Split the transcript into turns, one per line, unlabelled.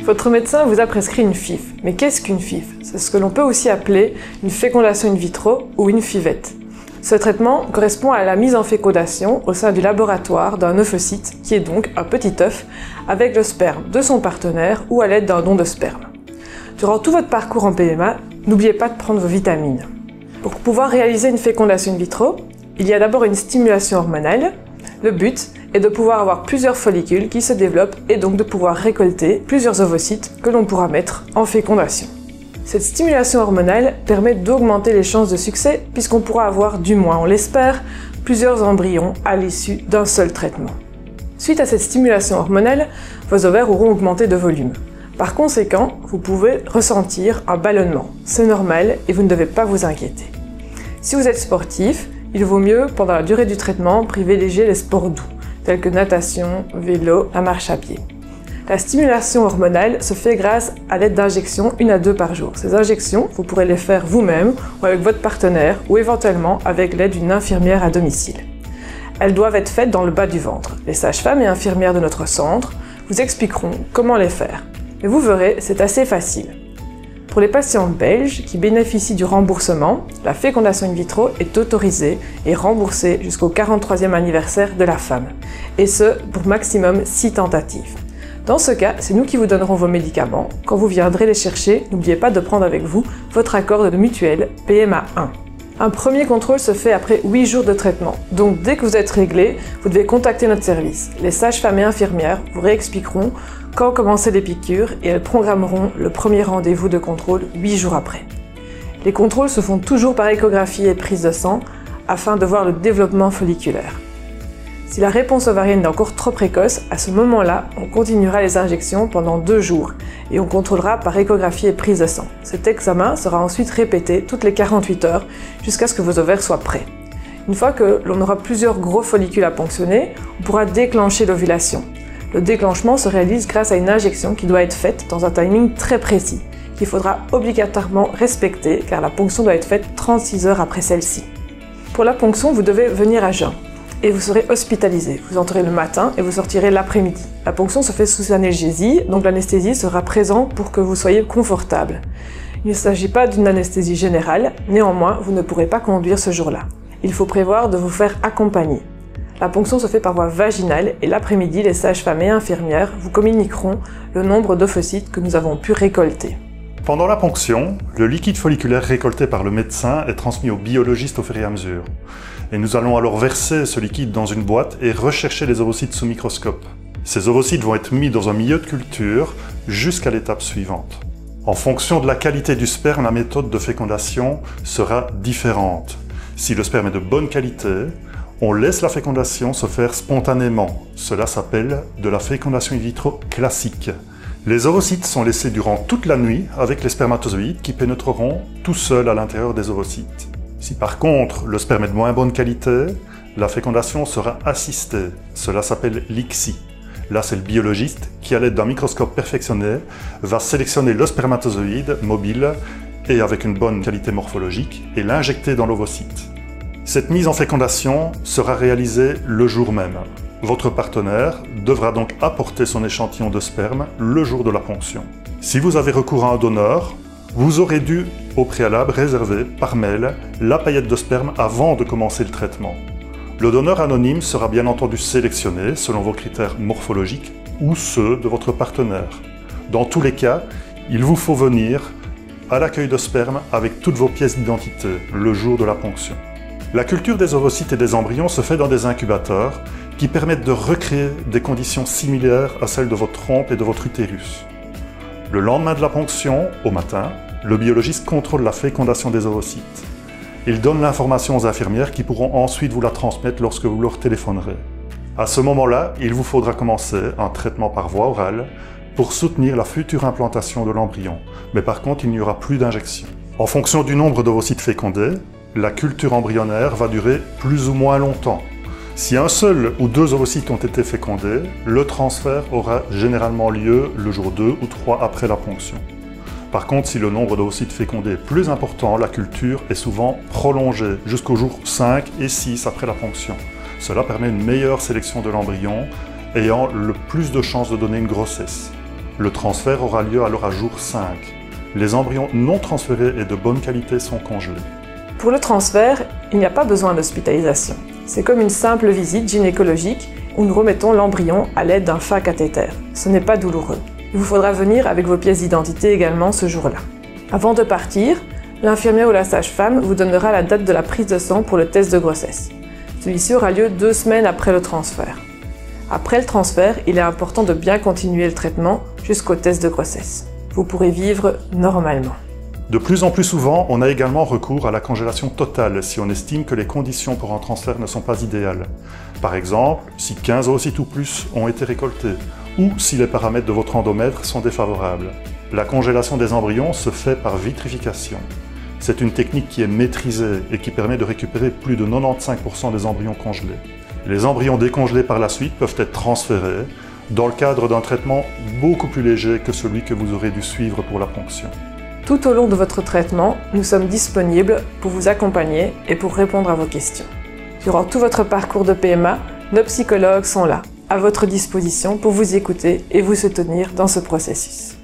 Votre médecin vous a prescrit une FIV. Mais qu'est-ce qu'une FIV? C'est ce que l'on peut aussi appeler une fécondation in vitro ou une FIVette. Ce traitement correspond à la mise en fécondation au sein du laboratoire d'un œfocyte, qui est donc un petit œuf, avec le sperme de son partenaire ou à l'aide d'un don de sperme. Durant tout votre parcours en PMA, n'oubliez pas de prendre vos vitamines. Pour pouvoir réaliser une fécondation in vitro, il y a d'abord une stimulation hormonale. Le but est de pouvoir avoir plusieurs follicules qui se développent et donc de pouvoir récolter plusieurs ovocytes que l'on pourra mettre en fécondation. Cette stimulation hormonale permet d'augmenter les chances de succès puisqu'on pourra avoir, du moins on l'espère, plusieurs embryons à l'issue d'un seul traitement. Suite à cette stimulation hormonale, vos ovaires auront augmenté de volume. Par conséquent, vous pouvez ressentir un ballonnement. C'est normal et vous ne devez pas vous inquiéter. Si vous êtes sportif, il vaut mieux, pendant la durée du traitement, privilégier les sports doux, tels que natation, vélo, la marche à pied. La stimulation hormonale se fait grâce à l'aide d'injections 1 à 2 par jour. Ces injections, vous pourrez les faire vous-même ou avec votre partenaire ou éventuellement avec l'aide d'une infirmière à domicile. Elles doivent être faites dans le bas du ventre. Les sages-femmes et infirmières de notre centre vous expliqueront comment les faire. Et vous verrez, c'est assez facile. Pour les patientes belges qui bénéficient du remboursement, la fécondation in vitro est autorisée et remboursée jusqu'au 43e anniversaire de la femme. Et ce, pour maximum 6 tentatives. Dans ce cas, c'est nous qui vous donnerons vos médicaments. Quand vous viendrez les chercher, n'oubliez pas de prendre avec vous votre accord de mutuelle PMA 1. Un premier contrôle se fait après 8 jours de traitement. Donc dès que vous êtes réglé, vous devez contacter notre service. Les sages-femmes et infirmières vous réexpliqueront quand commencer les piqûres et elles programmeront le premier rendez-vous de contrôle 8 jours après. Les contrôles se font toujours par échographie et prise de sang afin de voir le développement folliculaire. Si la réponse ovarienne est encore trop précoce, à ce moment-là, on continuera les injections pendant 2 jours et on contrôlera par échographie et prise de sang. Cet examen sera ensuite répété toutes les 48 heures jusqu'à ce que vos ovaires soient prêts. Une fois que l'on aura plusieurs gros follicules à ponctionner, on pourra déclencher l'ovulation. Le déclenchement se réalise grâce à une injection qui doit être faite dans un timing très précis, qu'il faudra obligatoirement respecter car la ponction doit être faite 36 heures après celle-ci. Pour la ponction, vous devez venir à jeun. Et vous serez hospitalisé. Vous entrez le matin et vous sortirez l'après-midi. La ponction se fait sous analgésie, donc l'anesthésie sera présente pour que vous soyez confortable. Il ne s'agit pas d'une anesthésie générale, néanmoins, vous ne pourrez pas conduire ce jour-là. Il faut prévoir de vous faire accompagner. La ponction se fait par voie vaginale et l'après-midi, les sages-femmes et infirmières vous communiqueront le nombre d'ovocytes que nous avons pu récolter.
Pendant la ponction, le liquide folliculaire récolté par le médecin est transmis au biologiste au fur et à mesure. Et nous allons alors verser ce liquide dans une boîte et rechercher les ovocytes sous microscope. Ces ovocytes vont être mis dans un milieu de culture jusqu'à l'étape suivante. En fonction de la qualité du sperme, la méthode de fécondation sera différente. Si le sperme est de bonne qualité, on laisse la fécondation se faire spontanément. Cela s'appelle de la fécondation in vitro classique. Les ovocytes sont laissés durant toute la nuit avec les spermatozoïdes qui pénétreront tout seuls à l'intérieur des ovocytes. Si par contre le sperme est de moins bonne qualité, la fécondation sera assistée. Cela s'appelle l'ICSI. Là, c'est le biologiste qui, à l'aide d'un microscope perfectionné, va sélectionner le spermatozoïde mobile et avec une bonne qualité morphologique et l'injecter dans l'ovocyte. Cette mise en fécondation sera réalisée le jour même. Votre partenaire devra donc apporter son échantillon de sperme le jour de la ponction. Si vous avez recours à un donneur, vous aurez dû au préalable réserver par mail la paillette de sperme avant de commencer le traitement. Le donneur anonyme sera bien entendu sélectionné selon vos critères morphologiques ou ceux de votre partenaire. Dans tous les cas, il vous faut venir à l'accueil de sperme avec toutes vos pièces d'identité le jour de la ponction. La culture des ovocytes et des embryons se fait dans des incubateurs qui permettent de recréer des conditions similaires à celles de votre trompe et de votre utérus. Le lendemain de la ponction, au matin, le biologiste contrôle la fécondation des ovocytes. Il donne l'information aux infirmières qui pourront ensuite vous la transmettre lorsque vous leur téléphonerez. À ce moment-là, il vous faudra commencer un traitement par voie orale pour soutenir la future implantation de l'embryon. Mais par contre, il n'y aura plus d'injection. En fonction du nombre d'ovocytes fécondés, la culture embryonnaire va durer plus ou moins longtemps. Si un seul ou 2 ovocytes ont été fécondés, le transfert aura généralement lieu le jour 2 ou 3 après la ponction. Par contre, si le nombre d'ovocytes fécondés est plus important, la culture est souvent prolongée jusqu'au jour 5 et 6 après la ponction. Cela permet une meilleure sélection de l'embryon, ayant le plus de chances de donner une grossesse. Le transfert aura lieu alors à jour 5. Les embryons non transférés et de bonne qualité sont congelés.
Pour le transfert, il n'y a pas besoin d'hospitalisation. C'est comme une simple visite gynécologique où nous remettons l'embryon à l'aide d'un FA cathéter. Ce n'est pas douloureux. Il vous faudra venir avec vos pièces d'identité également ce jour-là. Avant de partir, l'infirmière ou la sage-femme vous donnera la date de la prise de sang pour le test de grossesse. Celui-ci aura lieu 2 semaines après le transfert. Après le transfert, il est important de bien continuer le traitement jusqu'au test de grossesse. Vous pourrez vivre normalement.
De plus en plus souvent, on a également recours à la congélation totale si on estime que les conditions pour un transfert ne sont pas idéales. Par exemple, si 15 oocytes ou plus ont été récoltés, ou si les paramètres de votre endomètre sont défavorables. La congélation des embryons se fait par vitrification. C'est une technique qui est maîtrisée et qui permet de récupérer plus de 95% des embryons congelés. Les embryons décongelés par la suite peuvent être transférés dans le cadre d'un traitement beaucoup plus léger que celui que vous aurez dû suivre pour la ponction.
Tout au long de votre traitement, nous sommes disponibles pour vous accompagner et pour répondre à vos questions. Durant tout votre parcours de PMA, nos psychologues sont là, à votre disposition pour vous écouter et vous soutenir dans ce processus.